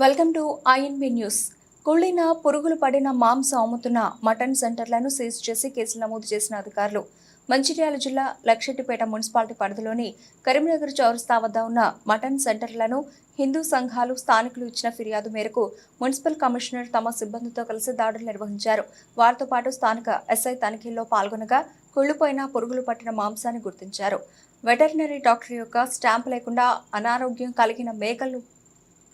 Welcome to INB news. కుళ్ళిన పురుగులు పడిన మాంసం అమ్ముతున్న మటన్ సెంటర్లను సీజ్ చేసి కేసులు నమోదు చేసిన అధికారులు. మంచిర్యాల జిల్లా లక్షెట్టిపేట మున్సిపాలిటీ పరిధిలోని కరీంనగర్ చౌరస్తా వద్ద ఉన్న మటన్ సెంటర్లను హిందూ సంఘాలు స్థానికులు ఇచ్చిన ఫిర్యాదు మేరకు మున్సిపల్ కమిషనర్ తమ సిబ్బందితో కలిసి దాడులు నిర్వహించారు. వారితో పాటు స్థానిక ఎస్ఐ తనిఖీల్లో పాల్గొనగా కుళ్లిపోయిన పురుగులు పట్టిన మాంసాన్ని గుర్తించారు. వెటర్నరీ డాక్టర్ యొక్క స్టాంప్ లేకుండా అనారోగ్యం కలిగిన మేకలు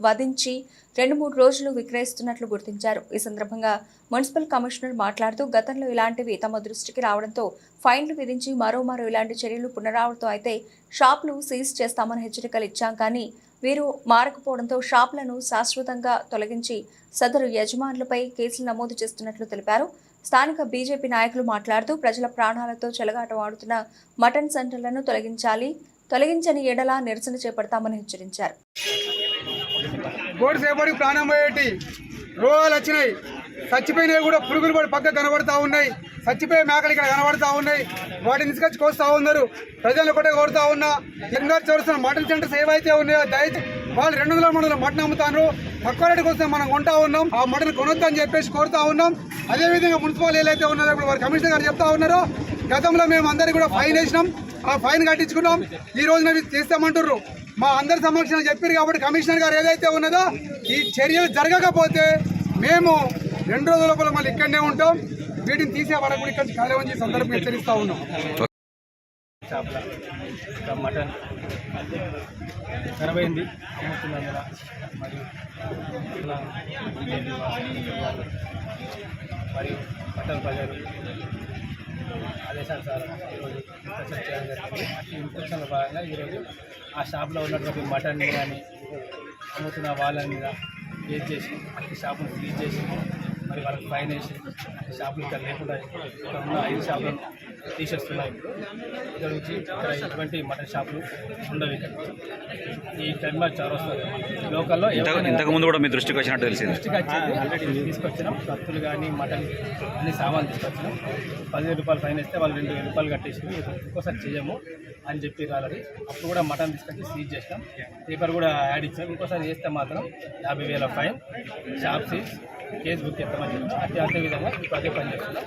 వధించి 2-3 రోజులు విక్రయిస్తున్నట్లు గుర్తించారు. ఈ సందర్భంగా మున్సిపల్ కమిషనర్ మాట్లాడుతూ గతంలో ఇలాంటివి తమ దృష్టికి రావడంతో ఫైన్లు విధించి మరోమారు ఇలాంటి చర్యలు పునరావృతం అయితే షాపులు సీజ్ చేస్తామని హెచ్చరికలు ఇచ్చాం, కానీ వీరు మారకపోవడంతో షాపులను శాశ్వతంగా తొలగించి సదరు యజమానులపై కేసులు నమోదు చేస్తున్నట్లు తెలిపారు. స్థానిక బీజేపీ నాయకులు మాట్లాడుతూ ప్రజల ప్రాణాలతో చెలగాటమాడుతున్న మటన్ సెంటర్లను తొలగించని ఎడల నిరసన చేపడతామని హెచ్చరించారు. కోడి సేపటికి ప్రాణం పోయేటి రోగాలు వచ్చినాయి. చచ్చిపోయినవి కూడా పురుగులు పడి పక్క కనబడతా ఉన్నాయి. చచ్చిపోయే మేకలు ఇక్కడ కనబడతా ఉన్నాయి. వాటిని తీసుకొచ్చి కోస్తా ఉన్నారు. ప్రజలను కూడా కోరుతా ఉన్నా, లింగారు చౌరస్తా మటన్ సెంటర్స్ ఏవైతే ఉన్నాయో దయచేసి వాళ్ళు 200 మటన్ అమ్ముతారు. తక్కువ రేటుకి వస్తే మనం కొంటా ఉన్నాం. ఆ మటన్ కొనొద్దని చెప్పేసి కోరుతా ఉన్నాం. అదేవిధంగా మున్సిపల్ ఏదైతే ఉన్నదో ఇప్పుడు వారి కమిషనర్ గారు చెప్తా ఉన్నారో, గతంలో మేము అందరికీ కూడా ఫైన్ వేసినాం. ఆ ఫైన్ కట్టించుకున్నాం. ఈ రోజున తీస్తామంటుర్రు. మా అందరి సమక్షంలో చెప్పారు కాబట్టి కమిషనర్ గారు ఏదైతే ఉన్నదో ఈ చర్యలు జరగకపోతే మేము 2 రోజుల లోపల మళ్ళీ ఇక్కడనే ఉంటాం. వీటిని తీసే వరకు ఇక్కడ కార్యక్రమం సందర్భంగా హెచ్చరిస్తూ ఉన్నాం. మటన్ ఖరాబైంది అమ్ముతున్నందున మరియు మటన్ ప్రజలు ఆదేశానుసారం ఈరోజు ఇన్స్పెక్షన్ చేయడం జరిగింది. ఈ ఇన్స్పెక్షన్లో భాగంగా ఈరోజు ఆ షాప్లో ఉన్నటువంటి మటన్ కానీ అమ్ముతున్న వాళ్ళ మీద కేసు చేసి అట్టి షాపును సీజ్ చేసి మరి వాళ్ళకి ఫైన్ వేసి షాపులు ఇక్కడ లేకుండా ఇక్కడ ఉన్న 5 షాపులను తీసేస్తున్నాయి. ఇక్కడ నుంచి ఇక్కడ ఎటువంటి మటన్ షాపులు ఉండవు. ఈ కరీంనగర్ చౌరస్తా లోకల్లో ఇంతకుముందు కూడా మీ దృష్టికి వచ్చినట్టు తెలిసింది. దృష్టికి వచ్చింది. ఆల్రెడీ తీసుకొచ్చినాం. కత్తులు కానీ మటన్ అన్ని సామాన్లు తీసుకొచ్చినాం. 15 రూపాయలు ఫైన్ వేస్తే వాళ్ళు 2,000 రూపాయలు కట్టేసి ఇంకోసారి చేయము అని చెప్పి రాలేదు. అప్పుడు కూడా మటన్ తీసుకొచ్చి సీజ్ చేసినాం. పేపర్ కూడా యాడ్ ఇచ్చాం. ఇంకోసారి చేస్తే మాత్రం 50,000 fine, shop seize, case book చేస్తామని చెప్పి అదే విధంగా ఇప్పుడు అదే పని చేస్తున్నాం.